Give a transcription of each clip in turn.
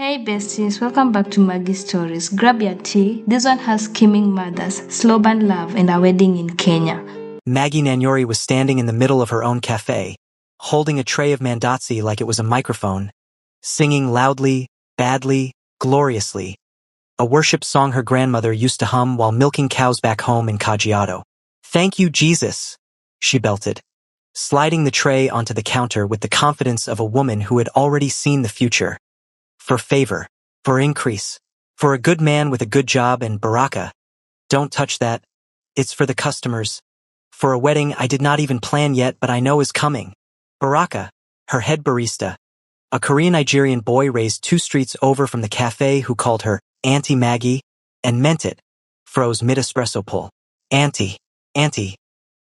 Hey besties, welcome back to Maggie Stories. Grab your tea. This one has scheming mothers, slow-burn love, and a wedding in Kenya. Maggie Nanyori was standing in the middle of her own cafe, holding a tray of mandatsi like it was a microphone, singing loudly, badly, gloriously, a worship song her grandmother used to hum while milking cows back home in Kajiado. "Thank you, Jesus," she belted, sliding the tray onto the counter with the confidence of a woman who had already seen the future. For favor, for increase, for a good man with a good job and baraka. Don't touch that. It's for the customers. For a wedding I did not even plan yet but I know is coming. Baraka, her head barista, a Korean-Nigerian boy raised 2 streets over from the cafe who called her Auntie Maggie, and meant it, froze mid-espresso pull. Auntie,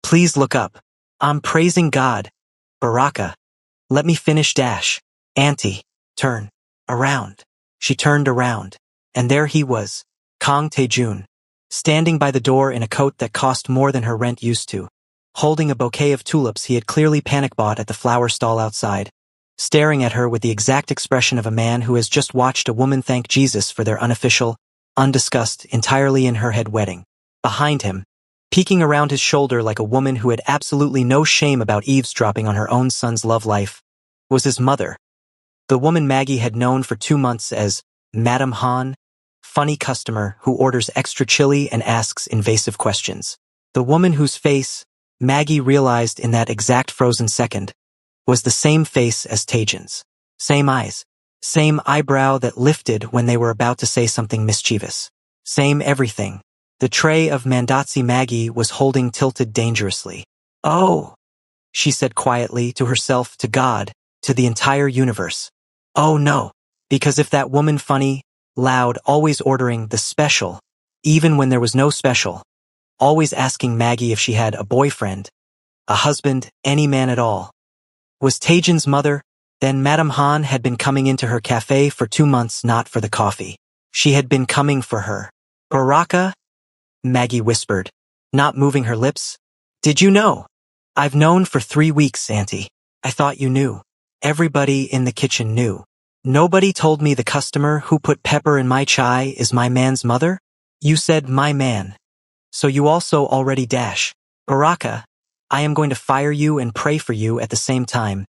please look up. I'm praising God. Baraka. Let me finish dash. Auntie, turn. Around. She turned around. And there he was, Kang Tae-jun, standing by the door in a coat that cost more than her rent used to, holding a bouquet of tulips he had clearly panic-bought at the flower stall outside, staring at her with the exact expression of a man who has just watched a woman thank Jesus for their unofficial, undiscussed, entirely in her head wedding. Behind him, peeking around his shoulder like a woman who had absolutely no shame about eavesdropping on her own son's love life, was his mother. The woman Maggie had known for 2 months as Madam Han, funny customer who orders extra chili and asks invasive questions. The woman whose face, Maggie realized in that exact frozen second, was the same face as Taejun's. Same eyes. Same eyebrow that lifted when they were about to say something mischievous. Same everything. The tray of mandatsi Maggie was holding tilted dangerously. "Oh," she said quietly to herself, to God, to the entire universe. "Oh no," because if that woman funny, loud, always ordering the special, even when there was no special, always asking Maggie if she had a boyfriend, a husband, any man at all, was Taejun's mother, then Madam Han had been coming into her cafe for 2 months not for the coffee. She had been coming for her. "Baraka?" Maggie whispered, not moving her lips. "Did you know?" "I've known for 3 weeks, Auntie. I thought you knew." Everybody in the kitchen knew. "Nobody told me the customer who put pepper in my chai is my man's mother?" "You said my man. So you also already dash. Baraka, I am going to fire you and pray for you at the same time.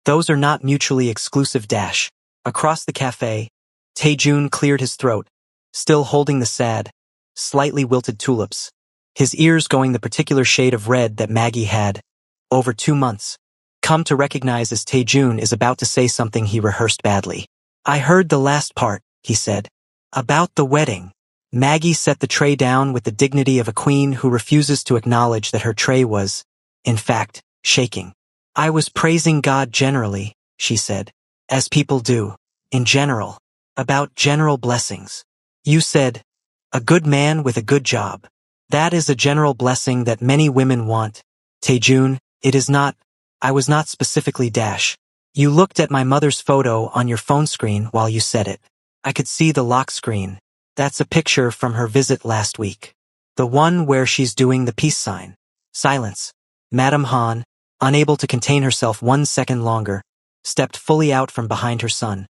Those are not mutually exclusive dash." Across the cafe, Taejun cleared his throat, still holding the sad, slightly wilted tulips, his ears going the particular shade of red that Maggie had, over 2 months, come to recognize as Taejun is about to say something he rehearsed badly. "I heard the last part," he said. "About the wedding." Maggie set the tray down with the dignity of a queen who refuses to acknowledge that her tray was, in fact, shaking. "I was praising God generally," she said, "as people do, in general, about general blessings. You said, a good man with a good job. That is a general blessing that many women want. Taejun, it is not. I was not specifically dash. You looked at my mother's photo on your phone screen while you said it. I could see the lock screen. That's a picture from her visit last week. The one where she's doing the peace sign." Silence. Madam Han, unable to contain herself 1 second longer, stepped fully out from behind her son,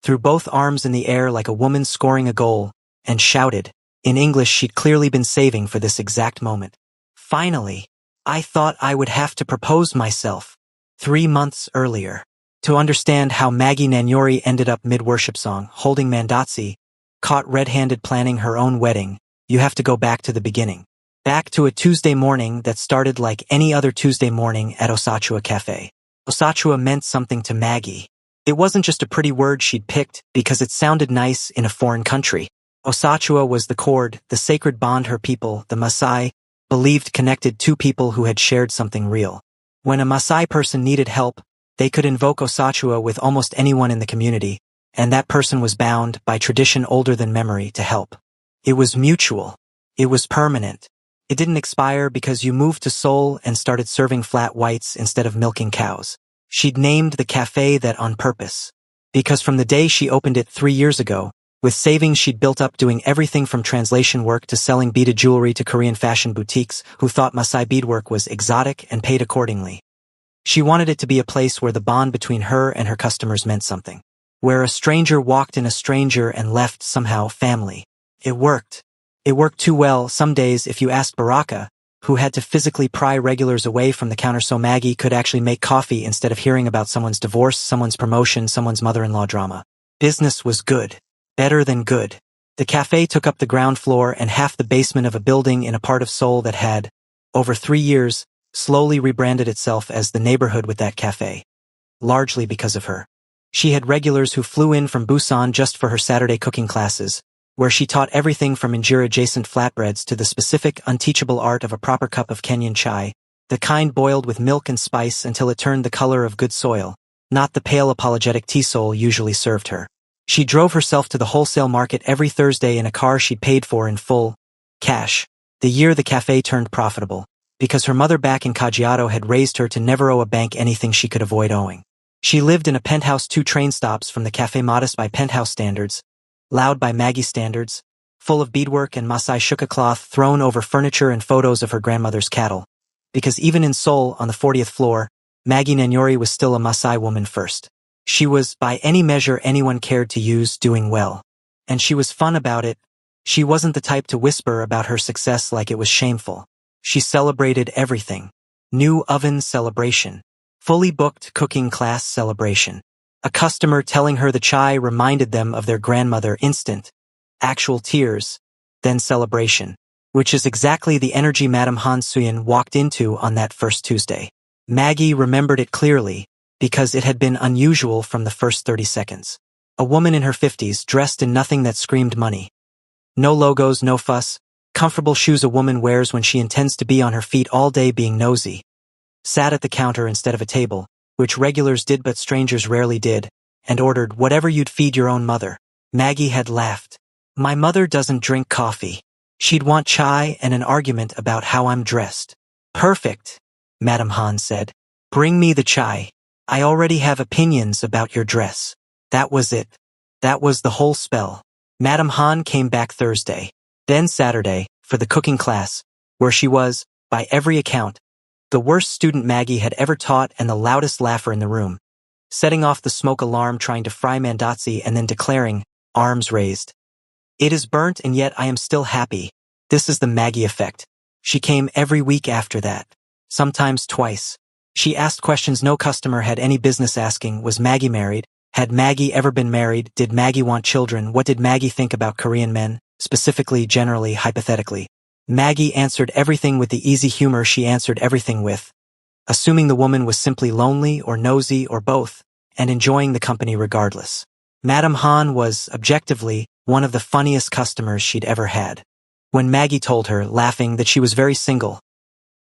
threw both arms in the air like a woman scoring a goal, and shouted, in English she'd clearly been saving for this exact moment. "Finally, I thought I would have to propose myself 3 months earlier." To understand how Maggie Nanyori ended up mid-worship song, holding mandatsi, caught red-handed planning her own wedding, you have to go back to the beginning. Back to a Tuesday morning that started like any other Tuesday morning at Osachua Café. Osachua meant something to Maggie. It wasn't just a pretty word she'd picked because it sounded nice in a foreign country. Osachua was the cord, the sacred bond her people, the Maasai, believed connected 2 people who had shared something real. When a Maasai person needed help, they could invoke Osachua with almost anyone in the community, and that person was bound, by tradition older than memory, to help. It was mutual. It was permanent. It didn't expire because you moved to Seoul and started serving flat whites instead of milking cows. She'd named the cafe that on purpose, because from the day she opened it 3 years ago, with savings she'd built up doing everything from translation work to selling beaded jewelry to Korean fashion boutiques who thought Maasai beadwork was exotic and paid accordingly. She wanted it to be a place where the bond between her and her customers meant something. where a stranger walked in a stranger and left somehow family. It worked. It worked too well some days if you asked Baraka, who had to physically pry regulars away from the counter so Maggie could actually make coffee instead of hearing about someone's divorce, someone's promotion, someone's mother-in-law drama. Business was good. Better than good. The cafe took up the ground floor and half the basement of a building in a part of Seoul that had, over 3 years, slowly rebranded itself as the neighborhood with that cafe. Largely because of her. She had regulars who flew in from Busan just for her Saturday cooking classes, where she taught everything from injera-adjacent flatbreads to the specific, unteachable art of a proper cup of Kenyan chai, the kind boiled with milk and spice until it turned the color of good soil, not the pale apologetic tea Seoul usually served her. She drove herself to the wholesale market every Thursday in a car she'd paid for in full, cash, the year the cafe turned profitable, because her mother back in Kajiado had raised her to never owe a bank anything she could avoid owing. She lived in a penthouse 2 train stops from the cafe, modest by penthouse standards, loud by Maggie standards, full of beadwork and Masai shuka cloth thrown over furniture and photos of her grandmother's cattle, because even in Seoul on the 40th floor, Maggie Nanyori was still a Masai woman first. She was, by any measure anyone cared to use, doing well. And she was fun about it. She wasn't the type to whisper about her success like it was shameful. She celebrated everything. New oven celebration. Fully booked cooking class celebration. A customer telling her the chai reminded them of their grandmother, instant. Actual tears. Then celebration. Which is exactly the energy Madame Han Suyin walked into on that first Tuesday. Maggie remembered it clearly, because it had been unusual from the first 30 seconds. A woman in her 50s dressed in nothing that screamed money. No logos, no fuss, comfortable shoes a woman wears when she intends to be on her feet all day being nosy. Sat at the counter instead of a table, which regulars did but strangers rarely did, and ordered whatever you'd feed your own mother. Maggie had laughed. My mother doesn't drink coffee. She'd want chai and an argument about how I'm dressed. Perfect, Madame Han said. Bring me the chai. I already have opinions about your dress. That was it. That was the whole spell. Madame Han came back Thursday, then Saturday, for the cooking class, where she was, by every account, the worst student Maggie had ever taught and the loudest laugher in the room, setting off the smoke alarm trying to fry mandatsi and then declaring, arms raised. It is burnt and yet I am still happy. This is the Maggie effect. She came every week after that. Sometimes twice. She asked questions no customer had any business asking. Was Maggie married? Had Maggie ever been married? Did Maggie want children? What did Maggie think about Korean men? Specifically, generally, hypothetically. Maggie answered everything with the easy humor she answered everything with, assuming the woman was simply lonely or nosy or both, and enjoying the company regardless. Madame Han was, objectively, one of the funniest customers she'd ever had. When Maggie told her, laughing, that she was very single.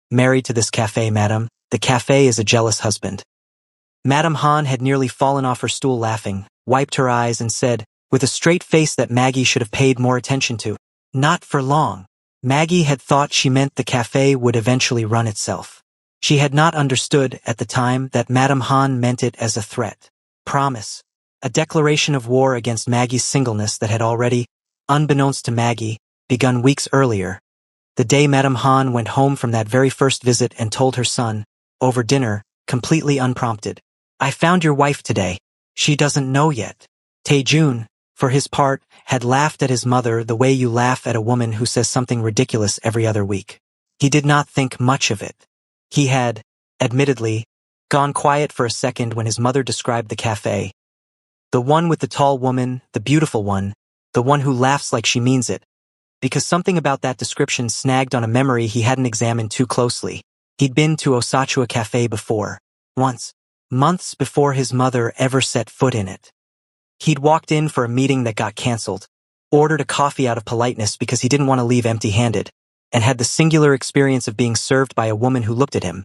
Married to this cafe, madam. The cafe is a jealous husband. Madame Han had nearly fallen off her stool laughing, wiped her eyes and said, with a straight face that Maggie should have paid more attention to, not for long. Maggie had thought she meant the cafe would eventually run itself. She had not understood, at the time, that Madame Han meant it as a threat. Promise. A declaration of war against Maggie's singleness that had already, unbeknownst to Maggie, begun weeks earlier. The day Madame Han went home from that very first visit and told her son, over dinner, completely unprompted, I found your wife today. She doesn't know yet. Taejun, for his part, had laughed at his mother the way you laugh at a woman who says something ridiculous every other week. He did not think much of it. He had, admittedly, gone quiet for a second when his mother described the cafe. The one with the tall woman, the beautiful one, the one who laughs like she means it. Because something about that description snagged on a memory he hadn't examined too closely. He'd been to Osachua Cafe before. Once. Months before his mother ever set foot in it. He'd walked in for a meeting that got cancelled, ordered a coffee out of politeness because he didn't want to leave empty-handed, and had the singular experience of being served by a woman who looked at him.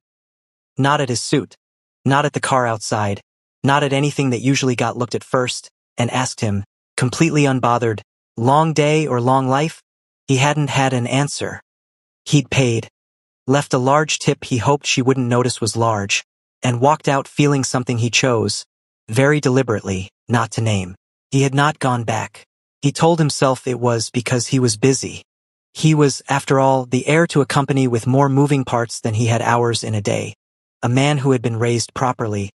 Not at his suit, not at the car outside, not at anything that usually got looked at first, and asked him, completely unbothered, long day or long life? He hadn't had an answer. He'd paid, left a large tip he hoped she wouldn't notice was large, and walked out feeling something he chose, very deliberately, not to name. He had not gone back. He told himself it was because he was busy. He was, after all, the heir to a company with more moving parts than he had hours in a day. A man who had been raised properly.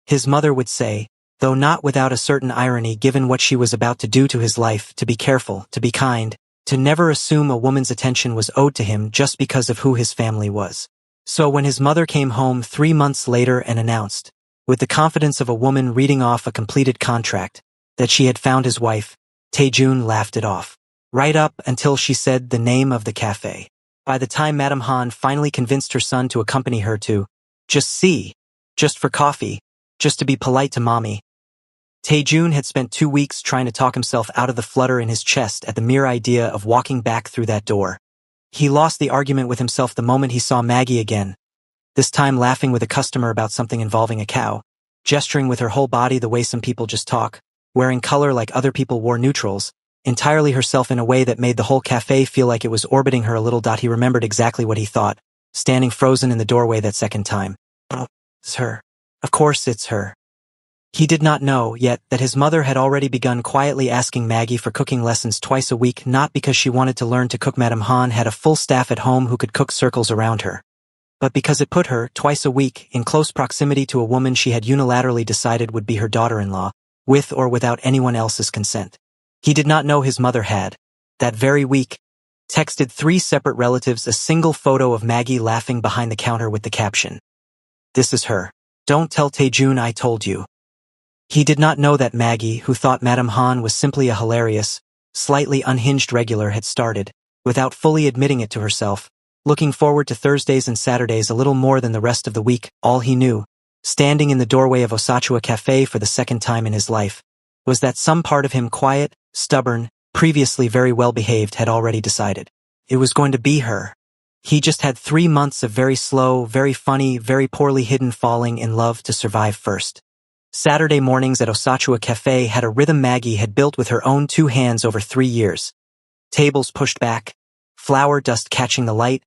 His mother would say, though not without a certain irony given what she was about to do to his life, to be careful, to be kind, to never assume a woman's attention was owed to him just because of who his family was. So when his mother came home 3 months later and announced, with the confidence of a woman reading off a completed contract, that she had found his wife, Taejun laughed it off. Right up until she said the name of the cafe. By the time Madame Han finally convinced her son to accompany her to, just for coffee, just to be polite to mommy, Taejun had spent 2 weeks trying to talk himself out of the flutter in his chest at the mere idea of walking back through that door. He lost the argument with himself the moment he saw Maggie again, this time laughing with a customer about something involving a cow, gesturing with her whole body the way some people just talk, wearing color like other people wore neutrals, entirely herself in a way that made the whole cafe feel like it was orbiting her a little. He remembered exactly what he thought, standing frozen in the doorway that second time. Oh, it's her. Of course it's her. He did not know, yet, that his mother had already begun quietly asking Maggie for cooking lessons twice a week, not because she wanted to learn to cook. Madame Han had a full staff at home who could cook circles around her, but because it put her, twice a week, in close proximity to a woman she had unilaterally decided would be her daughter-in-law, with or without anyone else's consent. He did not know his mother had, that very week, texted 3 separate relatives a single photo of Maggie laughing behind the counter with the caption, "This is her. Don't tell Taejun I told you." He did not know that Maggie, who thought Madame Han was simply a hilarious, slightly unhinged regular, had started, without fully admitting it to herself, looking forward to Thursdays and Saturdays a little more than the rest of the week. All he knew, standing in the doorway of Osachua Café for the second time in his life, was that some part of him, quiet, stubborn, previously very well behaved, had already decided. It was going to be her. He just had 3 months of very slow, very funny, very poorly hidden falling in love to survive first. Saturday mornings at Osachua Café had a rhythm Maggie had built with her own 2 hands over 3 years. Tables pushed back, flour dust catching the light,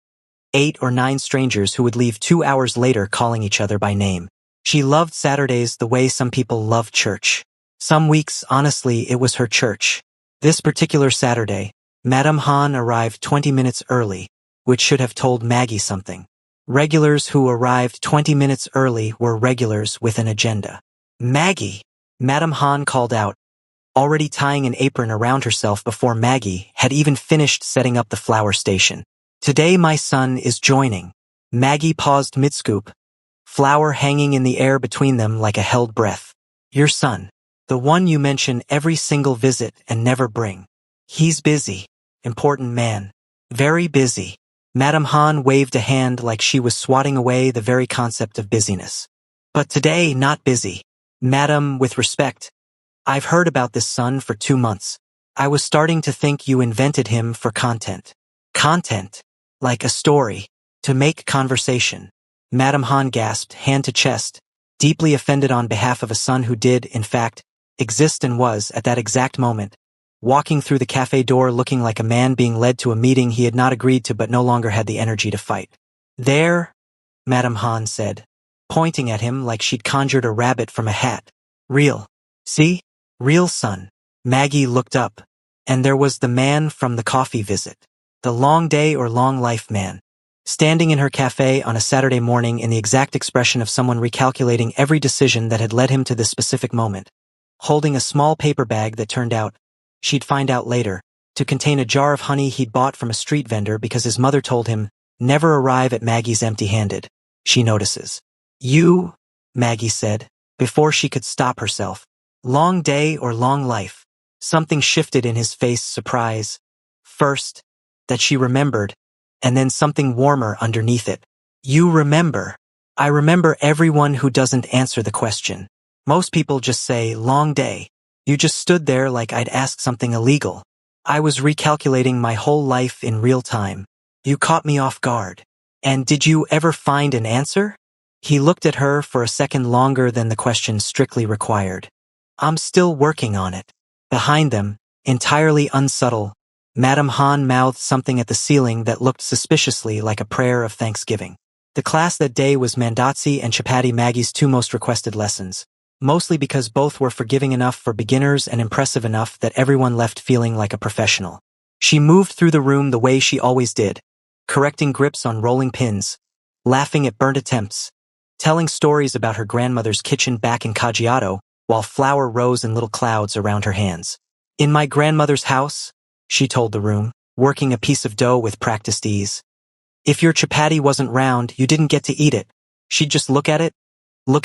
8 or 9 strangers who would leave 2 hours later calling each other by name. She loved Saturdays the way some people love church. Some weeks, honestly, it was her church. This particular Saturday, Madame Han arrived 20 minutes early, which should have told Maggie something. Regulars who arrived 20 minutes early were regulars with an agenda. "Maggie!" Madame Han called out, already tying an apron around herself before Maggie had even finished setting up the flour station. "Today my son is joining." Maggie paused mid-scoop, flour hanging in the air between them like a held breath. "Your son. The one you mention every single visit and never bring. He's busy. Important man. Very busy." Madame Han waved a hand like she was swatting away the very concept of busyness. "But today, not busy. Madam, with respect, I've heard about this son for 2 months. I was starting to think you invented him for content." "Content? Like a story? To make conversation?" Madame Han gasped, hand to chest, deeply offended on behalf of a son who did, in fact, exist and was, at that exact moment, walking through the cafe door looking like a man being led to a meeting he had not agreed to but no longer had the energy to fight. "There," Madame Han said, pointing at him like she'd conjured a rabbit from a hat. "Real. See? Real son." Maggie looked up, and there was the man from the coffee visit. The long day or long life man. Standing in her cafe on a Saturday morning in the exact expression of someone recalculating every decision that had led him to this specific moment. Holding a small paper bag that turned out, she'd find out later, to contain a jar of honey he'd bought from a street vendor because his mother told him, "Never arrive at Maggie's empty-handed. She notices." "You," Maggie said, before she could stop herself. "Long day or long life." Something shifted in his face, surprise. First, that she remembered, and then something warmer underneath it. "You remember." "I remember everyone who doesn't answer the question. Most people just say, 'Long day.' You just stood there like I'd asked something illegal. I was recalculating my whole life in real time. You caught me off guard. And did you ever find an answer?" He looked at her for a second longer than the question strictly required. "I'm still working on it." Behind them, entirely unsubtle, Madame Han mouthed something at the ceiling that looked suspiciously like a prayer of thanksgiving. The class that day was Mandatsi and Chapati, Maggie's 2 most requested lessons, mostly because both were forgiving enough for beginners and impressive enough that everyone left feeling like a professional. She moved through the room the way she always did, correcting grips on rolling pins, laughing at burnt attempts, telling stories about her grandmother's kitchen back in Kajiado, while flour rose in little clouds around her hands. In my grandmother's house, she told the room, working a piece of dough with practiced ease. If your chapati wasn't round, you didn't get to eat it. She'd just look at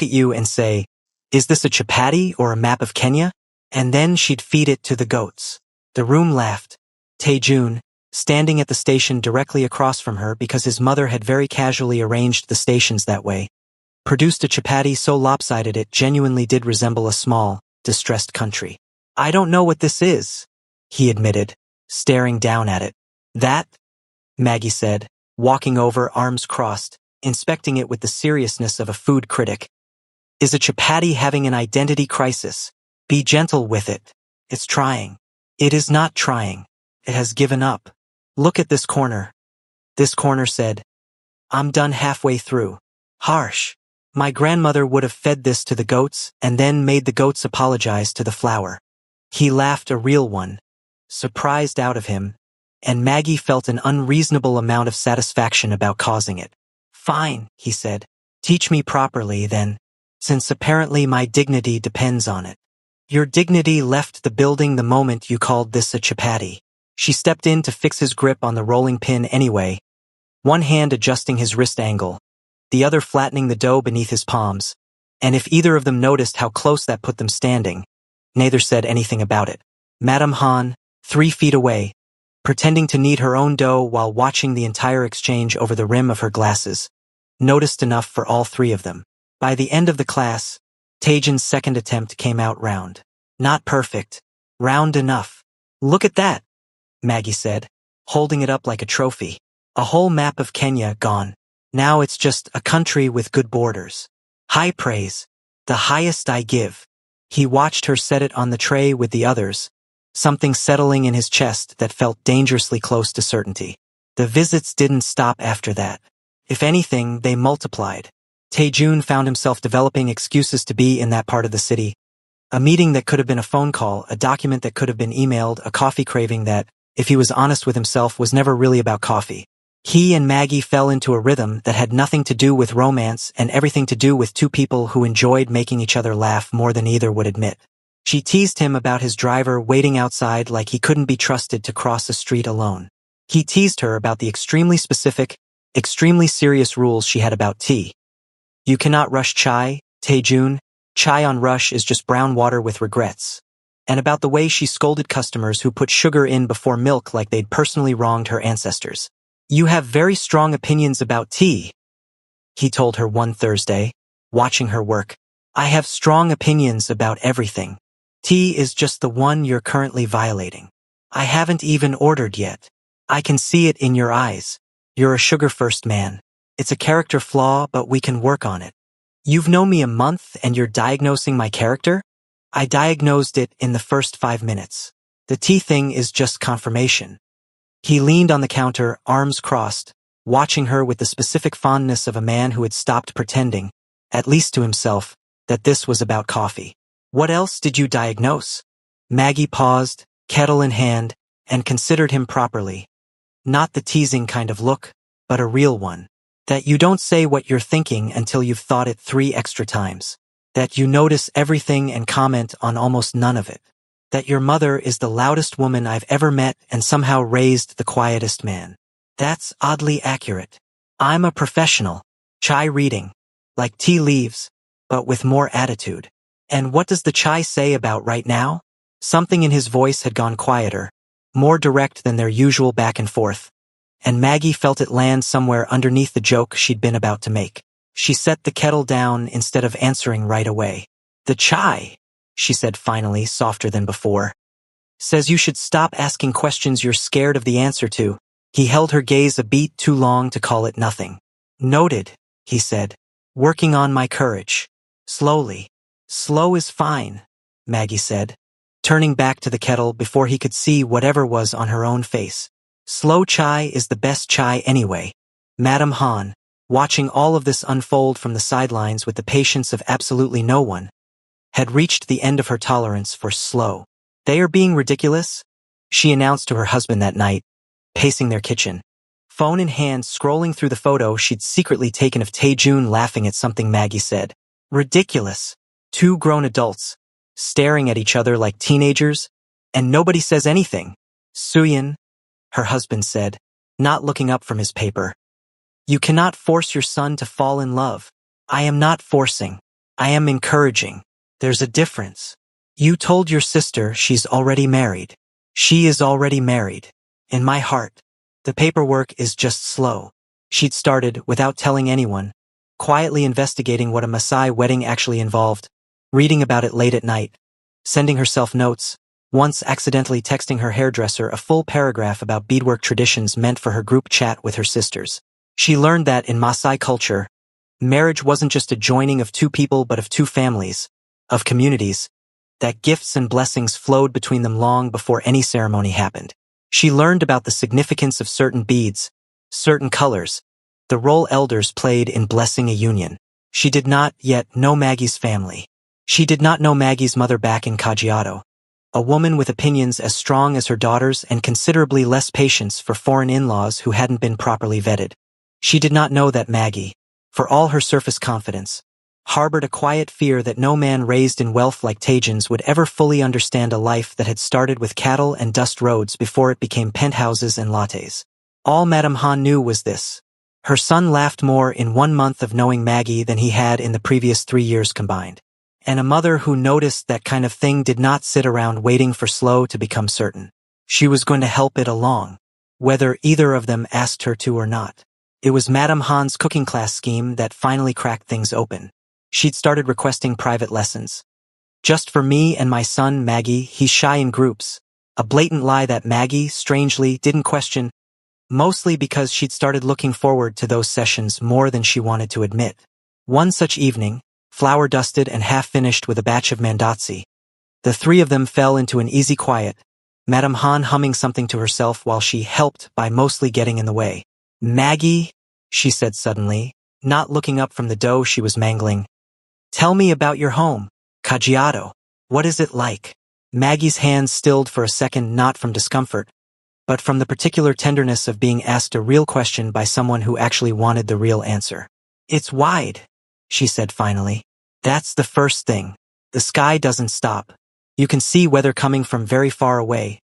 you and say, "Is this a chapati or a map of Kenya?" And then she'd feed it to the goats. The room laughed. Taejun, standing at the station directly across from her because his mother had very casually arranged the stations that way, produced a chapati so lopsided it genuinely did resemble a small, distressed country. "I don't know what this is," he admitted, staring down at it. "That," Maggie said, walking over, arms crossed, inspecting it with the seriousness of a food critic, "is a chapati having an identity crisis. Be gentle with it. It's trying." "It is not trying. It has given up. Look at this corner." This corner said, "I'm done halfway through." Harsh. My grandmother would have fed this to the goats and then made the goats apologize to the flour. He laughed, a real one, surprised out of him, and Maggie felt an unreasonable amount of satisfaction about causing it. "Fine," he said. "Teach me properly, then, since apparently my dignity depends on it." "Your dignity left the building the moment you called this a chapati." She stepped in to fix his grip on the rolling pin anyway, one hand adjusting his wrist angle, the other flattening the dough beneath his palms, and if either of them noticed how close that put them standing, neither said anything about it. Madame Han, 3 feet away, pretending to knead her own dough while watching the entire exchange over the rim of her glasses, noticed enough for all 3 of them. By the end of the class, Taejun's second attempt came out round. Not perfect. Round enough. "Look at that," Maggie said, holding it up like a trophy. "A whole map of Kenya gone. Now it's just a country with good borders." High praise. The highest I give. He watched her set it on the tray with the others, something settling in his chest that felt dangerously close to certainty. The visits didn't stop after that. If anything, they multiplied. Taejun found himself developing excuses to be in that part of the city. A meeting that could have been a phone call, a document that could have been emailed, a coffee craving that, if he was honest with himself, was never really about coffee. He and Maggie fell into a rhythm that had nothing to do with romance and everything to do with 2 people who enjoyed making each other laugh more than either would admit. She teased him about his driver waiting outside like he couldn't be trusted to cross a street alone. He teased her about the extremely specific, extremely serious rules she had about tea. "You cannot rush chai, Taejun. Chai on rush is just brown water with regrets." And about the way she scolded customers who put sugar in before milk like they'd personally wronged her ancestors. "You have very strong opinions about tea," he told her one Thursday, watching her work. "I have strong opinions about everything. Tea is just the one you're currently violating. I haven't even ordered yet. I can see it in your eyes. You're a sugar-first man. It's a character flaw, but we can work on it. You've known me a month and you're diagnosing my character? I diagnosed it in the first 5 minutes. The tea thing is just confirmation." He leaned on the counter, arms crossed, watching her with the specific fondness of a man who had stopped pretending, at least to himself, that this was about coffee. "What else did you diagnose?" Maggie paused, kettle in hand, and considered him properly. Not the teasing kind of look, but a real one. That you don't say what you're thinking until you've thought it 3 extra times. That you notice everything and comment on almost none of it. That your mother is the loudest woman I've ever met and somehow raised the quietest man. That's oddly accurate. I'm a professional. Chai reading. Like tea leaves, but with more attitude. And what does the chai say about right now? Something in his voice had gone quieter, more direct than their usual back and forth, and Maggie felt it land somewhere underneath the joke she'd been about to make. She set the kettle down instead of answering right away. "The chai," she said finally, softer than before, "says you should stop asking questions you're scared of the answer to." He held her gaze a beat too long to call it nothing. "Noted," he said, "working on my courage. Slowly." "Slow is fine," Maggie said, turning back to the kettle before he could see whatever was on her own face. "Slow chai is the best chai anyway." Madame Han, watching all of this unfold from the sidelines with the patience of absolutely no one, had reached the end of her tolerance for slow. "They are being ridiculous," she announced to her husband that night, pacing their kitchen, phone in hand, scrolling through the photo she'd secretly taken of Taejun laughing at something Maggie said. "Ridiculous. 2 grown adults, staring at each other like teenagers, and nobody says anything. Suyin, her husband said, not looking up from his paper. You cannot force your son to fall in love. I am not forcing. I am encouraging. There's a difference. You told your sister she's already married. She is already married. In my heart, the paperwork is just slow. She'd started, without telling anyone, quietly investigating what a Maasai wedding actually involved, reading about it late at night, sending herself notes, once accidentally texting her hairdresser a full paragraph about beadwork traditions meant for her group chat with her sisters. She learned that in Maasai culture, marriage wasn't just a joining of two people but of two families, of communities, that gifts and blessings flowed between them long before any ceremony happened. She learned about the significance of certain beads, certain colors, the role elders played in blessing a union. She did not yet know Maggie's family. She did not know Maggie's mother back in Kajiado, a woman with opinions as strong as her daughter's and considerably less patience for foreign in-laws who hadn't been properly vetted. She did not know that Maggie, for all her surface confidence, harbored a quiet fear that no man raised in wealth like Tajin's would ever fully understand a life that had started with cattle and dust roads before it became penthouses and lattes. All Madame Han knew was this. Her son laughed more in 1 month of knowing Maggie than he had in the previous 3 years combined. And a mother who noticed that kind of thing did not sit around waiting for slow to become certain. She was going to help it along, whether either of them asked her to or not. It was Madame Han's cooking class scheme that finally cracked things open. She'd started requesting private lessons. Just for me and my son, Maggie, he's shy in groups. A blatant lie that Maggie, strangely, didn't question, mostly because she'd started looking forward to those sessions more than she wanted to admit. One such evening, flour-dusted and half-finished with a batch of mandotsi, the three of them fell into an easy quiet, Madame Han humming something to herself while she helped by mostly getting in the way. Maggie, she said suddenly, not looking up from the dough she was mangling. Tell me about your home, Kajiado. What is it like? Maggie's hands stilled for a second, not from discomfort, but from the particular tenderness of being asked a real question by someone who actually wanted the real answer. It's wide, she said finally. That's the first thing. The sky doesn't stop. You can see weather coming from very far away.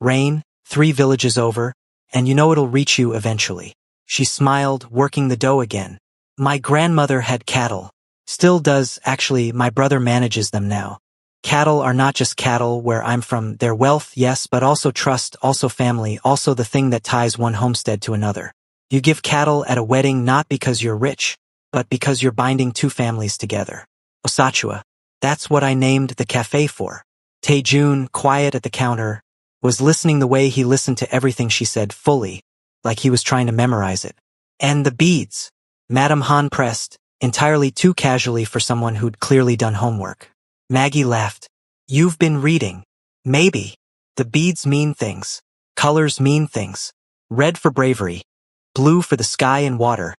Rain, 3 villages over, and you know it'll reach you eventually. She smiled, working the dough again. My grandmother had cattle. Still does, actually. My brother manages them now. Cattle are not just cattle where I'm from. They're wealth, yes, but also trust, also family, also the thing that ties one homestead to another. You give cattle at a wedding not because you're rich, but because you're binding two families together. Osachua. That's what I named the café for. Taejun, quiet at the counter, was listening the way he listened to everything she said fully, like he was trying to memorize it. And the beads. Madame Han pressed, entirely too casually for someone who'd clearly done homework. Maggie laughed. You've been reading. Maybe. The beads mean things. Colors mean things. Red for bravery. Blue for the sky and water.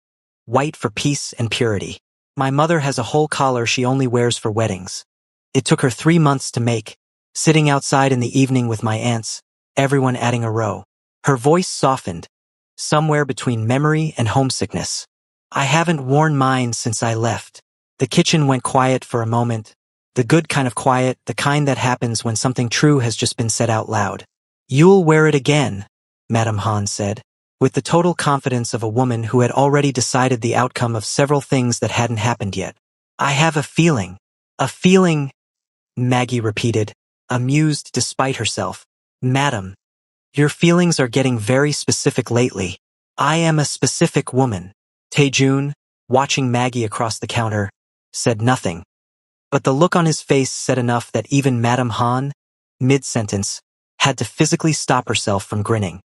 White for peace and purity. My mother has a whole collar she only wears for weddings. It took her 3 months to make, sitting outside in the evening with my aunts, everyone adding a row. Her voice softened, somewhere between memory and homesickness. I haven't worn mine since I left. The kitchen went quiet for a moment. The good kind of quiet, the kind that happens when something true has just been said out loud. You'll wear it again, Madame Han said, with the total confidence of a woman who had already decided the outcome of several things that hadn't happened yet. I have a feeling. A feeling, Maggie repeated, amused despite herself. Madam, your feelings are getting very specific lately. I am a specific woman. Taejun, watching Maggie across the counter, said nothing. But the look on his face said enough that even Madame Han, mid-sentence, had to physically stop herself from grinning.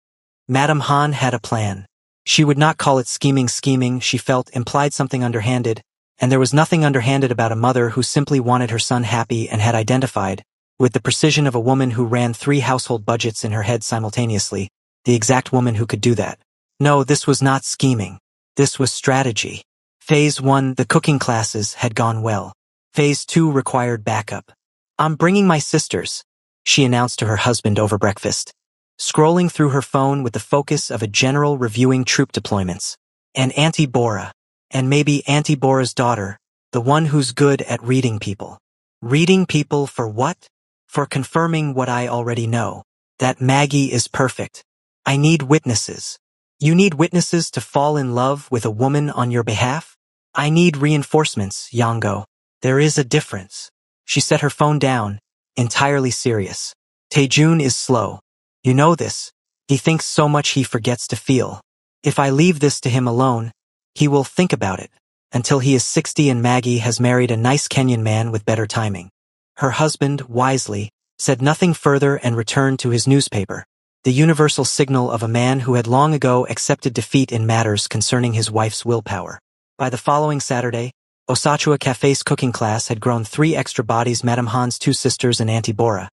Madame Han had a plan. She would not call it scheming. She felt implied something underhanded, and there was nothing underhanded about a mother who simply wanted her son happy and had identified, with the precision of a woman who ran 3 household budgets in her head simultaneously, the exact woman who could do that. No, this was not scheming. This was strategy. Phase 1, the cooking classes, had gone well. Phase 2 required backup. I'm bringing my sisters, she announced to her husband over breakfast, scrolling through her phone with the focus of a general reviewing troop deployments. And Auntie Bora. And maybe Auntie Bora's daughter, the one who's good at reading people. Reading people for what? For confirming what I already know. That Maggie is perfect. I need witnesses. You need witnesses to fall in love with a woman on your behalf? I need reinforcements, Yango. There is a difference. She set her phone down, entirely serious. Taejun is slow. You know this. He thinks so much he forgets to feel. If I leave this to him alone, he will think about it, until he is 60 and Maggie has married a nice Kenyan man with better timing. Her husband, wisely, said nothing further and returned to his newspaper, the universal signal of a man who had long ago accepted defeat in matters concerning his wife's willpower. By the following Saturday, Osachua Café's cooking class had grown 3 extra bodies: Madame Han's 2 sisters and Auntie Bora,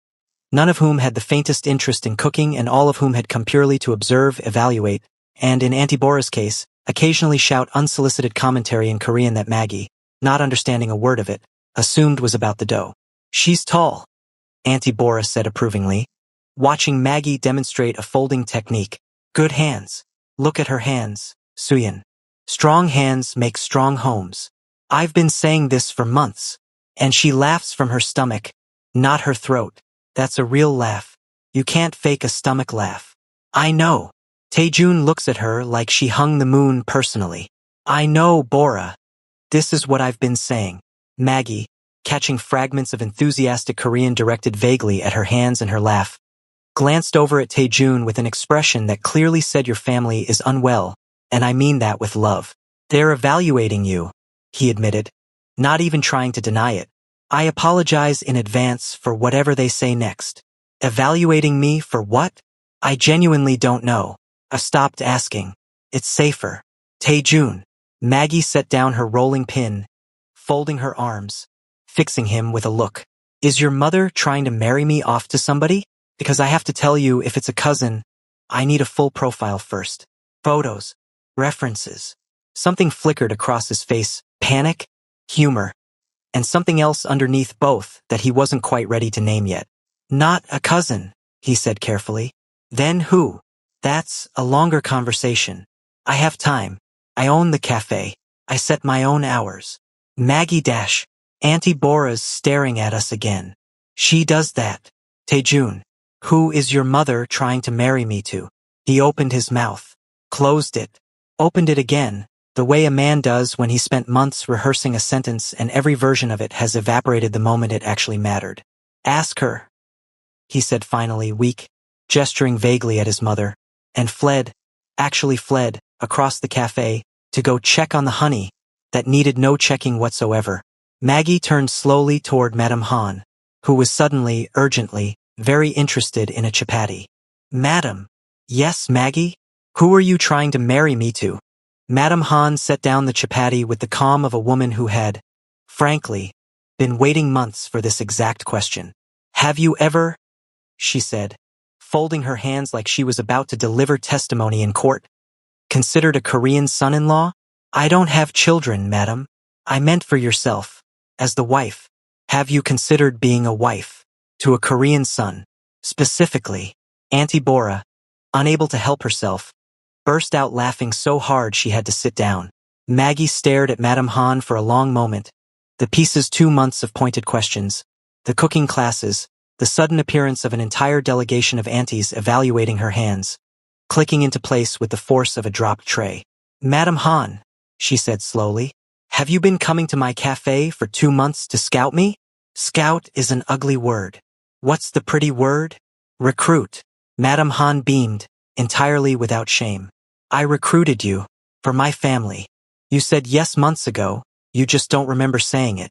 none of whom had the faintest interest in cooking and all of whom had come purely to observe, evaluate, and, in Auntie Bora's case, occasionally shout unsolicited commentary in Korean that Maggie, not understanding a word of it, assumed was about the dough. She's tall, Auntie Bora said approvingly, watching Maggie demonstrate a folding technique. Good hands. Look at her hands, Suyin. Strong hands make strong homes. I've been saying this for months. And she laughs from her stomach, not her throat. That's a real laugh. You can't fake a stomach laugh. I know. Taejun looks at her like she hung the moon personally. I know, Bora. This is what I've been saying. Maggie, catching fragments of enthusiastic Korean directed vaguely at her hands and her laugh, glanced over at Taejun with an expression that clearly said your family is unwell, and I mean that with love. They're evaluating you, he admitted, not even trying to deny it. I apologize in advance for whatever they say next. Evaluating me for what? I genuinely don't know. I've stopped asking. It's safer. Taejun. Maggie set down her rolling pin, folding her arms, fixing him with a look. Is your mother trying to marry me off to somebody? Because I have to tell you, if it's a cousin, I need a full profile first. Photos. References. Something flickered across his face. Panic? Humor. And something else underneath both that he wasn't quite ready to name yet. Not a cousin, he said carefully. Then who? That's a longer conversation. I have time. I own the cafe. I set my own hours. Maggie dash. Auntie Bora's staring at us again. She does that. Taejun. Who is your mother trying to marry me to? He opened his mouth. Closed it. Opened it again, the way a man does when he spent months rehearsing a sentence and every version of it has evaporated the moment it actually mattered. Ask her, he said finally, weak, gesturing vaguely at his mother, and fled, actually fled, across the cafe, to go check on the honey, that needed no checking whatsoever. Maggie turned slowly toward Madame Han, who was suddenly, urgently, very interested in a chapati. Madam. Yes, Maggie? Who are you trying to marry me to? Madame Han set down the chapati with the calm of a woman who had, frankly, been waiting months for this exact question. Have you ever, she said, folding her hands like she was about to deliver testimony in court, considered a Korean son-in-law? I don't have children, madam. I meant for yourself, as the wife. Have you considered being a wife to a Korean son? Specifically, Auntie Bora, unable to help herself, burst out laughing so hard she had to sit down. Maggie stared at Madame Han for a long moment. The pieces 2 months of pointed questions, the cooking classes, the sudden appearance of an entire delegation of aunties evaluating her hands, clicking into place with the force of a dropped tray. Madame Han, she said slowly, have you been coming to my cafe for 2 months to scout me? Scout is an ugly word. What's the pretty word? Recruit. Madame Han beamed, entirely without shame. I recruited you, for my family. You said yes months ago, you just don't remember saying it.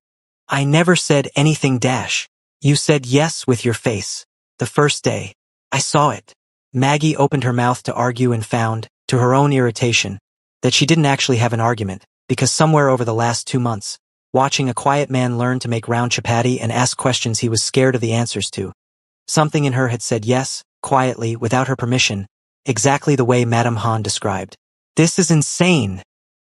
I never said anything dash. You said yes with your face. The first day. I saw it. Maggie opened her mouth to argue and found, to her own irritation, that she didn't actually have an argument, because somewhere over the last 2 months, watching a quiet man learn to make round chapati and ask questions he was scared of the answers to, something in her had said yes, quietly, without her permission, exactly the way Madame Han described. This is insane,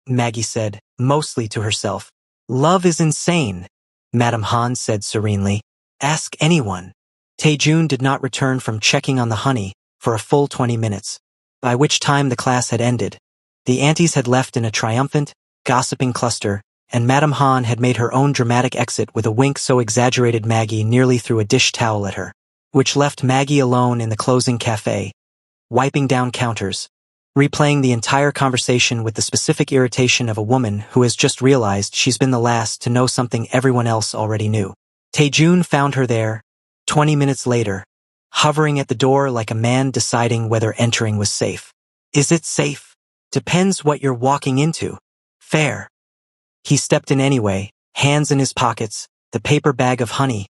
Maggie said, mostly to herself. Love is insane, Madame Han said serenely. Ask anyone. Taejun did not return from checking on the honey for a full 20 minutes, by which time the class had ended. The aunties had left in a triumphant, gossiping cluster, and Madame Han had made her own dramatic exit with a wink so exaggerated Maggie nearly threw a dish towel at her, which left Maggie alone in the closing cafe, wiping down counters, replaying the entire conversation with the specific irritation of a woman who has just realized she's been the last to know something everyone else already knew. Taejun found her there, 20 minutes later, hovering at the door like a man deciding whether entering was safe. Is it safe? Depends what you're walking into. Fair. He stepped in anyway, hands in his pockets, the paper bag of honey,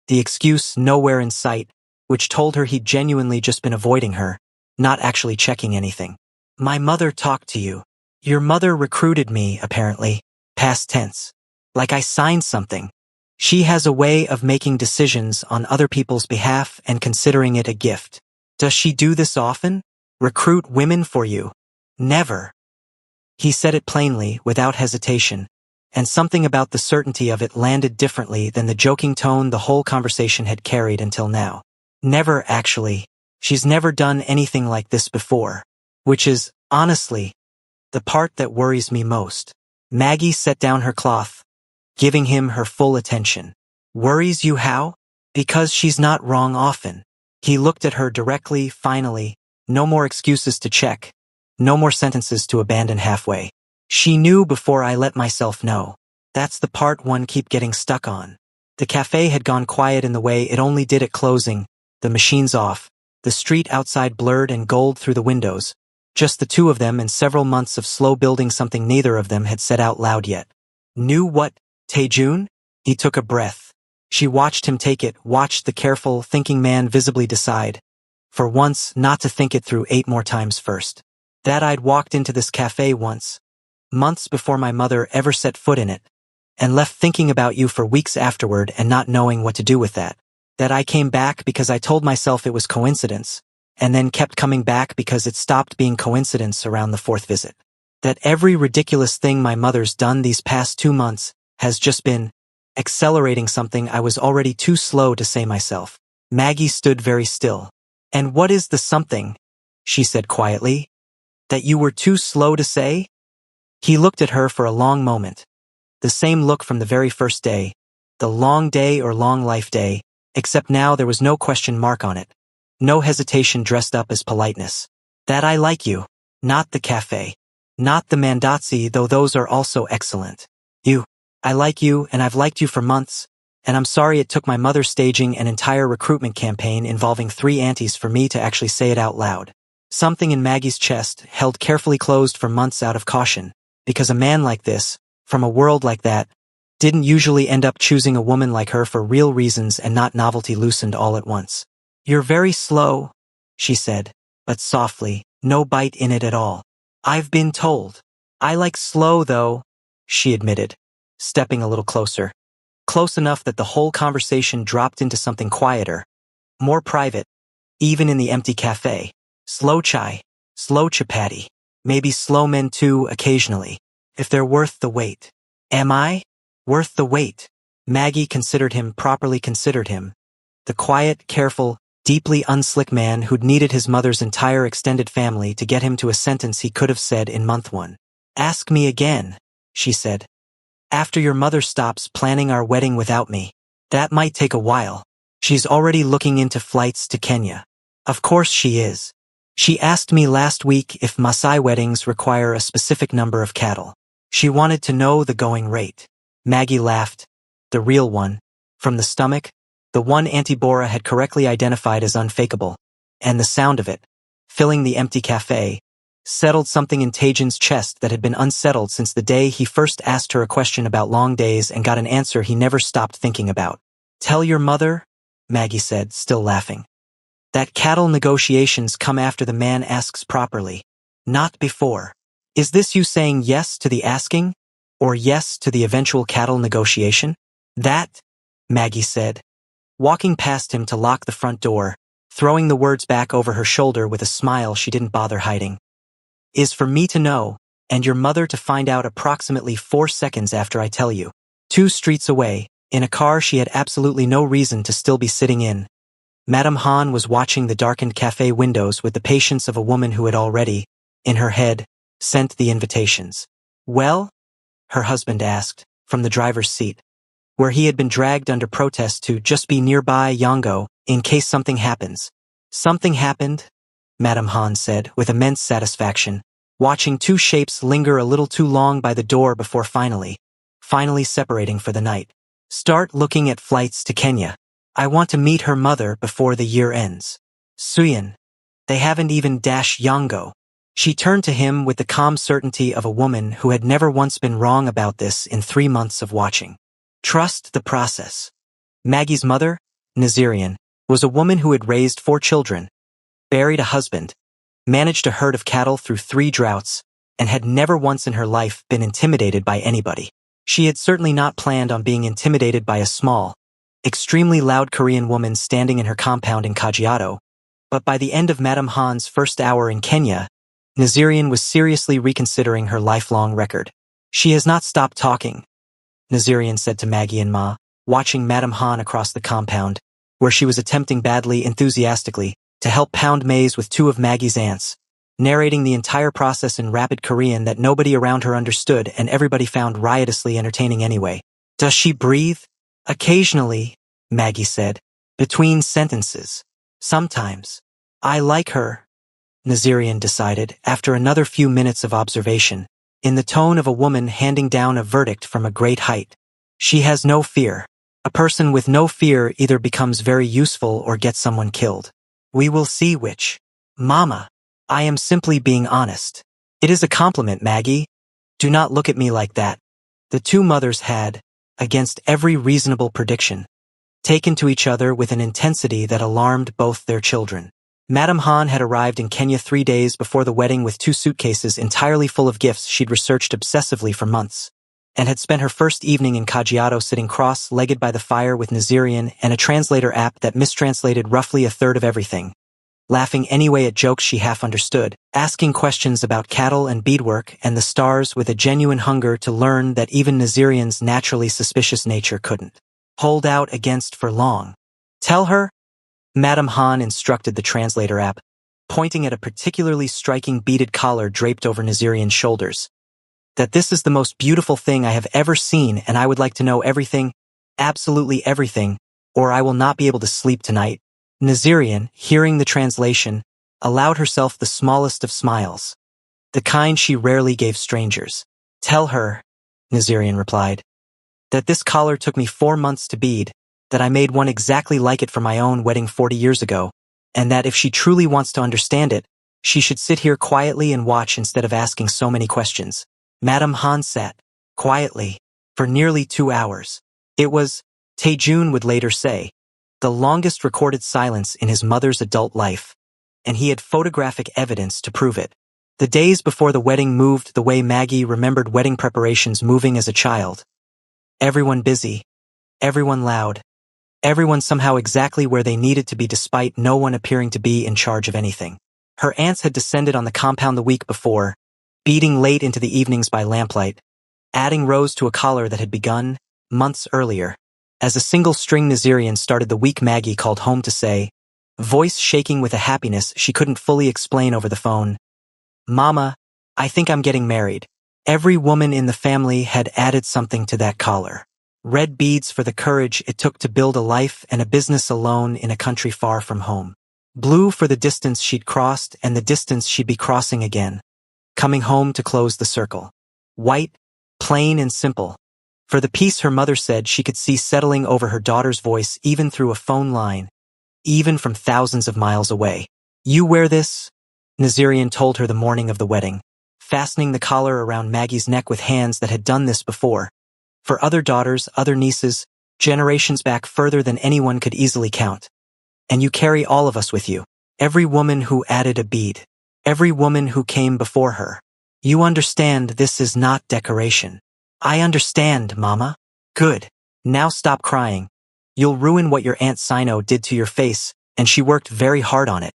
the excuse nowhere in sight, which told her he'd genuinely just been avoiding her, not actually checking anything. My mother talked to you. Your mother recruited me, apparently. Past tense. Like I signed something. She has a way of making decisions on other people's behalf and considering it a gift. Does she do this often? Recruit women for you? Never. He said it plainly, without hesitation, and something about the certainty of it landed differently than the joking tone the whole conversation had carried until now. Never, actually. She's never done anything like this before. Which is, honestly, the part that worries me most. Maggie set down her cloth, giving him her full attention. Worries you how? Because she's not wrong often. He looked at her directly, finally. No more excuses to check. No more sentences to abandon halfway. She knew before I let myself know. That's the part one keep getting stuck on. The cafe had gone quiet in the way it only did at closing, the machines off, the street outside blurred and gold through the windows, just the two of them and several months of slow building something neither of them had said out loud yet. Knew what, Taejun? He took a breath. She watched him take it, watched the careful, thinking man visibly decide, for once not to think it through 8 more times first. That I'd walked into this cafe once, months before my mother ever set foot in it, and left thinking about you for weeks afterward and not knowing what to do with that. That I came back because I told myself it was coincidence, and then kept coming back because it stopped being coincidence around the 4th visit. That every ridiculous thing my mother's done these past 2 months has just been accelerating something I was already too slow to say myself. Maggie stood very still. And what is the something? She said quietly. That you were too slow to say? He looked at her for a long moment. The same look from the very first day. The long day or long life day, except now there was no question mark on it. No hesitation dressed up as politeness. That I like you. Not the cafe. Not the mandazzi, though those are also excellent. You. I like you, and I've liked you for months, and I'm sorry it took my mother staging an entire recruitment campaign involving 3 aunties for me to actually say it out loud. Something in Maggie's chest, held carefully closed for months out of caution, because a man like this, from a world like that, didn't usually end up choosing a woman like her for real reasons and not novelty loosened all at once. You're very slow, she said, but softly, no bite in it at all. I've been told. I like slow though, she admitted, stepping a little closer. Close enough that the whole conversation dropped into something quieter, more private, even in the empty cafe. Slow chai, slow chapati, maybe slow men too occasionally, if they're worth the wait. Am I? Worth the wait? Maggie properly considered him. The quiet, careful, deeply unslick man who'd needed his mother's entire extended family to get him to a sentence he could have said in month 1. Ask me again, she said. After your mother stops planning our wedding without me. That might take a while. She's already looking into flights to Kenya. Of course she is. She asked me last week if Maasai weddings require a specific number of cattle. She wanted to know the going rate. Maggie laughed. The real one. From the stomach. The one Auntie Bora had correctly identified as unfakeable. And the sound of it, filling the empty cafe, settled something in Taejun's chest that had been unsettled since the day he first asked her a question about long days and got an answer he never stopped thinking about. Tell your mother, Maggie said, still laughing, that cattle negotiations come after the man asks properly, not before. Is this you saying yes to the asking, or yes to the eventual cattle negotiation? That, Maggie said, walking past him to lock the front door, throwing the words back over her shoulder with a smile she didn't bother hiding, is for me to know, and your mother to find out approximately 4 seconds after I tell you. 2 streets away, in a car she had absolutely no reason to still be sitting in, Madame Han was watching the darkened cafe windows with the patience of a woman who had already, in her head, sent the invitations. Well? her husband asked, from the driver's seat, where he had been dragged under protest to just be nearby Yongo in case something happens. Something happened, Madame Han said with immense satisfaction, watching two shapes linger a little too long by the door before finally separating for the night. Start looking at flights to Kenya. I want to meet her mother before the year ends. Suyin. They haven't even dashed Yongo. She turned to him with the calm certainty of a woman who had never once been wrong about this in 3 months of watching. Trust the process. Maggie's mother, Nazirian, was a woman who had raised 4 children, buried a husband, managed a herd of cattle through 3 droughts, and had never once in her life been intimidated by anybody. She had certainly not planned on being intimidated by a small, extremely loud Korean woman standing in her compound in Kajiado, but by the end of Madame Han's first hour in Kenya, Nazirian was seriously reconsidering her lifelong record. She has not stopped talking, Nazirian said to Maggie and Ma, watching Madame Han across the compound, where she was attempting badly enthusiastically to help pound maize with 2 of Maggie's aunts, narrating the entire process in rapid Korean that nobody around her understood and everybody found riotously entertaining anyway. Does she breathe? Occasionally, Maggie said, between sentences. Sometimes. I like her, Nazirian decided after another few minutes of observation, in the tone of a woman handing down a verdict from a great height. She has no fear. A person with no fear either becomes very useful or gets someone killed. We will see which. Mama, I am simply being honest. It is a compliment, Maggie. Do not look at me like that. The 2 mothers had, against every reasonable prediction, taken to each other with an intensity that alarmed both their children. Madame Han had arrived in Kenya 3 days before the wedding with 2 suitcases entirely full of gifts she'd researched obsessively for months, and had spent her first evening in Kajiado sitting cross-legged by the fire with Nazirian and a translator app that mistranslated roughly a third of everything, laughing anyway at jokes she half understood, asking questions about cattle and beadwork and the stars with a genuine hunger to learn that even Nazirian's naturally suspicious nature couldn't hold out against for long. Tell her, Madame Han instructed the translator app, pointing at a particularly striking beaded collar draped over Nazirian's shoulders, that this is the most beautiful thing I have ever seen and I would like to know everything, absolutely everything, or I will not be able to sleep tonight. Nazirian, hearing the translation, allowed herself the smallest of smiles, the kind she rarely gave strangers. Tell her, Nazirian replied, that this collar took me 4 months to bead, that I made one exactly like it for my own wedding 40 years ago, and that if she truly wants to understand it, she should sit here quietly and watch instead of asking so many questions. Madame Han sat, quietly, for nearly 2 hours. It was, Taejun would later say, the longest recorded silence in his mother's adult life, and he had photographic evidence to prove it. The days before the wedding moved the way Maggie remembered wedding preparations moving as a child. Everyone busy, everyone loud, everyone somehow exactly where they needed to be despite no one appearing to be in charge of anything. Her aunts had descended on the compound the week before, beading late into the evenings by lamplight, adding rows to a collar that had begun, months earlier, as a single string Nazirian started the week Maggie called home to say, voice shaking with a happiness she couldn't fully explain over the phone, Mama, I think I'm getting married. Every woman in the family had added something to that collar. Red beads for the courage it took to build a life and a business alone in a country far from home. Blue for the distance she'd crossed and the distance she'd be crossing again, coming home to close the circle. White, plain and simple, for the peace her mother said she could see settling over her daughter's voice even through a phone line, even from thousands of miles away. You wear this? Nazirian told her the morning of the wedding, fastening the collar around Maggie's neck with hands that had done this before. For other daughters, other nieces, generations back further than anyone could easily count. And you carry all of us with you. Every woman who added a bead. Every woman who came before her. You understand this is not decoration. I understand, Mama. Good. Now stop crying. You'll ruin what your Aunt Sino did to your face, and she worked very hard on it.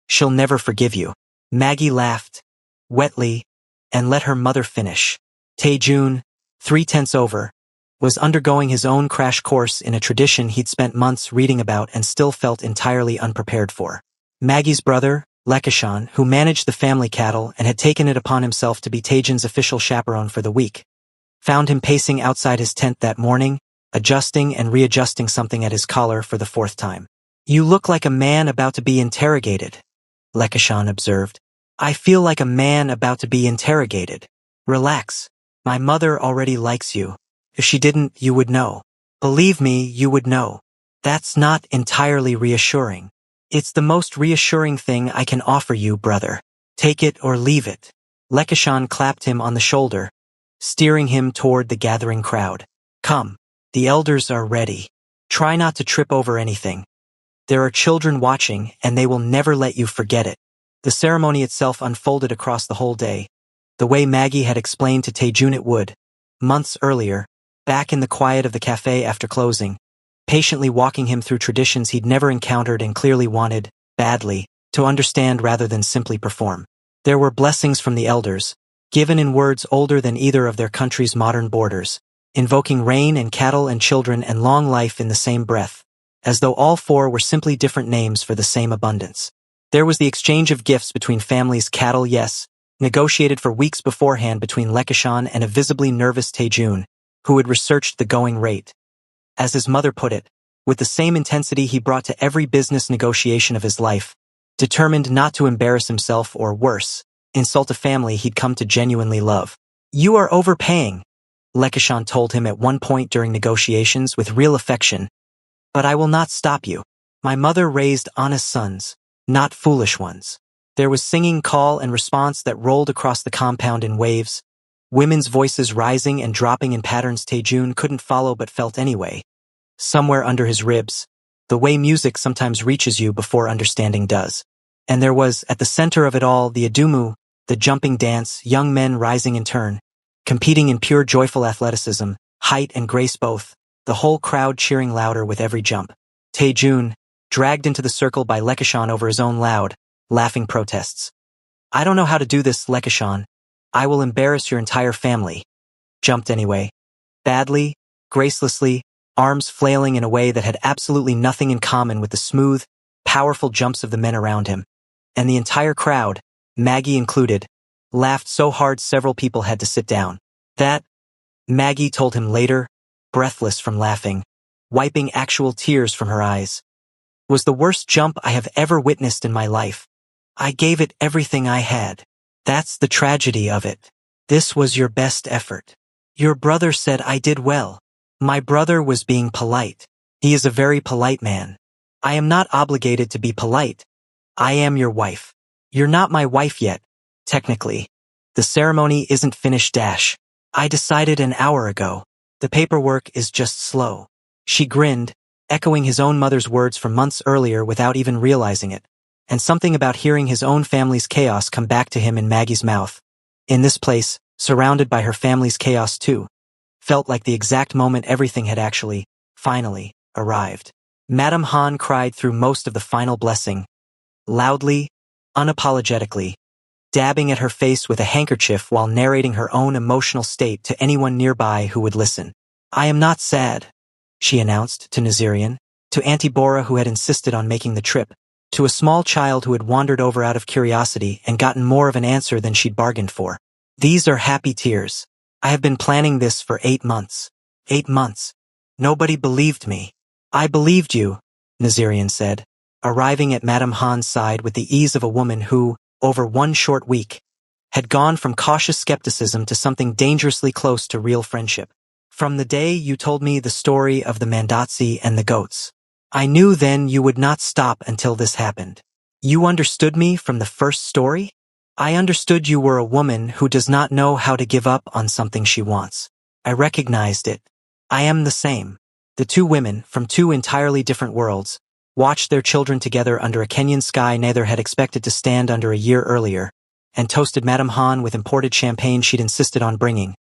She'll never forgive you. Maggie laughed, wetly, and let her mother finish. Taejun, 3/10 over, was undergoing his own crash course in a tradition he'd spent months reading about and still felt entirely unprepared for. Maggie's brother, Lekishan, who managed the family cattle and had taken it upon himself to be Taejun's official chaperone for the week, found him pacing outside his tent that morning, adjusting and readjusting something at his collar for the 4th time. "You look like a man about to be interrogated," Lekishan observed. "I feel like a man about to be interrogated." "Relax. My mother already likes you. If she didn't, you would know. Believe me, you would know." "That's not entirely reassuring." "It's the most reassuring thing I can offer you, brother. Take it or leave it." Lekishan clapped him on the shoulder, steering him toward the gathering crowd. "Come. The elders are ready. Try not to trip over anything. There are children watching, and they will never let you forget it." The ceremony itself unfolded across the whole day, the way Maggie had explained to Taejun it would, months earlier, back in the quiet of the cafe after closing, patiently walking him through traditions he'd never encountered and clearly wanted, badly, to understand rather than simply perform. There were blessings from the elders, given in words older than either of their country's modern borders, invoking rain and cattle and children and long life in the same breath, as though all 4 were simply different names for the same abundance. There was the exchange of gifts between families, cattle, yes, negotiated for weeks beforehand between Lekishan and a visibly nervous Taejun, who had researched the going rate. As his mother put it, with the same intensity he brought to every business negotiation of his life, determined not to embarrass himself or, worse, insult a family he'd come to genuinely love. "You are overpaying," Lekishan told him at one point during negotiations with real affection. "But I will not stop you. My mother raised honest sons, not foolish ones." There was singing call and response that rolled across the compound in waves, women's voices rising and dropping in patterns Taejun couldn't follow but felt anyway, somewhere under his ribs, the way music sometimes reaches you before understanding does. And there was, at the center of it all, the adumu, the jumping dance, young men rising in turn, competing in pure joyful athleticism, height and grace both, the whole crowd cheering louder with every jump. Taejun, dragged into the circle by Lekishan over his own loud, laughing protests. "I don't know how to do this, Lekishan. I will embarrass your entire family." Jumped anyway. Badly, gracelessly, arms flailing in a way that had absolutely nothing in common with the smooth, powerful jumps of the men around him. And the entire crowd, Maggie included, laughed so hard several people had to sit down. That, Maggie told him later, breathless from laughing, wiping actual tears from her eyes, was the worst jump I have ever witnessed in my life. I gave it everything I had. That's the tragedy of it. This was your best effort. Your brother said I did well. My brother was being polite. He is a very polite man. I am not obligated to be polite. I am your wife. You're not my wife yet, technically. The ceremony isn't finished. I decided an hour ago. The paperwork is just slow. She grinned, echoing his own mother's words from months earlier without even realizing it, and something about hearing his own family's chaos come back to him in Maggie's mouth. In this place, surrounded by her family's chaos too, felt like the exact moment everything had actually, finally, arrived. Madame Han cried through most of the final blessing, loudly, unapologetically, dabbing at her face with a handkerchief while narrating her own emotional state to anyone nearby who would listen. I am not sad, she announced to Nazirian, to Auntie Bora who had insisted on making the trip, to a small child who had wandered over out of curiosity and gotten more of an answer than she'd bargained for. These are happy tears. I have been planning this for 8 months. 8 months. Nobody believed me. I believed you, Nazirian said, arriving at Madame Han's side with the ease of a woman who, over one short week, had gone from cautious skepticism to something dangerously close to real friendship. From the day you told me the story of the Mandatsi and the goats, I knew then you would not stop until this happened. You understood me from the first story? I understood you were a woman who does not know how to give up on something she wants. I recognized it. I am the same. The two women, from two entirely different worlds, watched their children together under a Kenyan sky neither had expected to stand under a year earlier, and toasted Madame Han with imported champagne she'd insisted on bringing.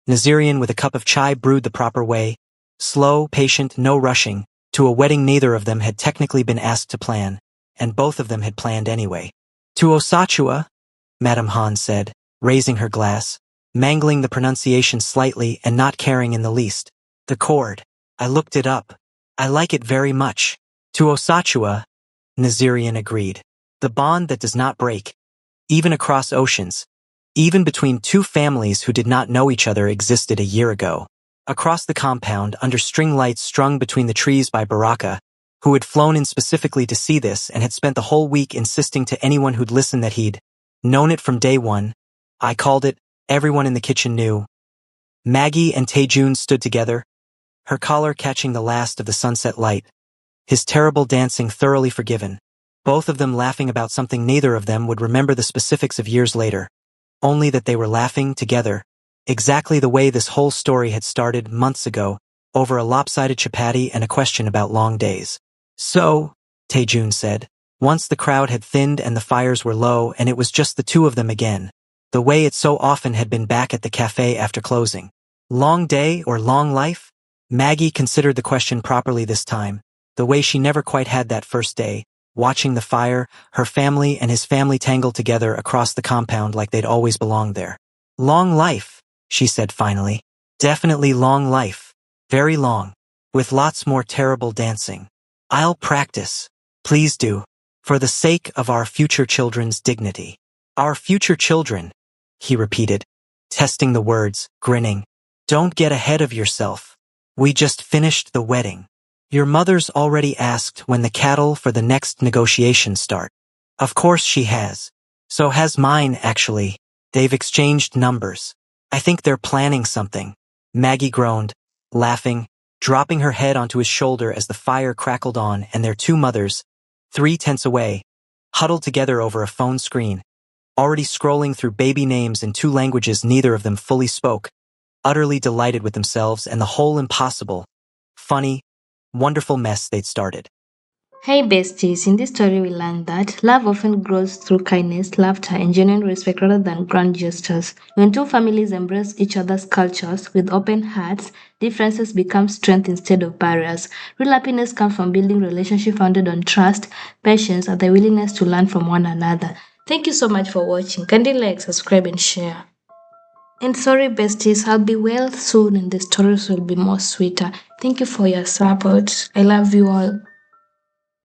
Nazirian with a cup of chai brewed the proper way, slow, patient, no rushing, to a wedding neither of them had technically been asked to plan, and both of them had planned anyway. To Osachua, Madame Han said, raising her glass, mangling the pronunciation slightly and not caring in the least. The chord. I looked it up. I like it very much. To Osachua, Nazirian agreed. The bond that does not break, even across oceans, even between two families who did not know each other existed a year ago. Across the compound, under string lights strung between the trees by Baraka, who had flown in specifically to see this and had spent the whole week insisting to anyone who'd listen that he'd known it from day one. I called it, everyone in the kitchen knew. Maggie and Taejun stood together, her collar catching the last of the sunset light, his terrible dancing thoroughly forgiven, both of them laughing about something neither of them would remember the specifics of years later, only that they were laughing together, exactly the way this whole story had started months ago, over a lopsided chapati and a question about long days. So, Taejun said, once the crowd had thinned and the fires were low and it was just the two of them again, the way it so often had been back at the cafe after closing. Long day or long life? Maggie considered the question properly this time, the way she never quite had that first day, watching the fire, her family and his family tangled together across the compound like they'd always belonged there. Long life, she said finally. Definitely long life. Very long. With lots more terrible dancing. I'll practice. Please do. For the sake of our future children's dignity. Our future children, he repeated, testing the words, grinning. Don't get ahead of yourself. We just finished the wedding. Your mother's already asked when the cattle for the next negotiations start. Of course she has. So has mine, actually. They've exchanged numbers. I think they're planning something. Maggie groaned, laughing, dropping her head onto his shoulder as the fire crackled on and their two mothers, 3 tents away, huddled together over a phone screen, already scrolling through baby names in 2 languages neither of them fully spoke, utterly delighted with themselves and the whole impossible, funny, wonderful mess they'd started. Hey besties, in this story we learned that love often grows through kindness, laughter, and genuine respect rather than grand gestures. When two families embrace each other's cultures with open hearts, differences become strength instead of barriers. Real happiness comes from building relationships founded on trust, patience, and the willingness to learn from one another. Thank you so much for watching. Kindly like, subscribe, and share. And sorry, besties, I'll be well soon and the stories will be more sweeter. Thank you for your support. I love you all.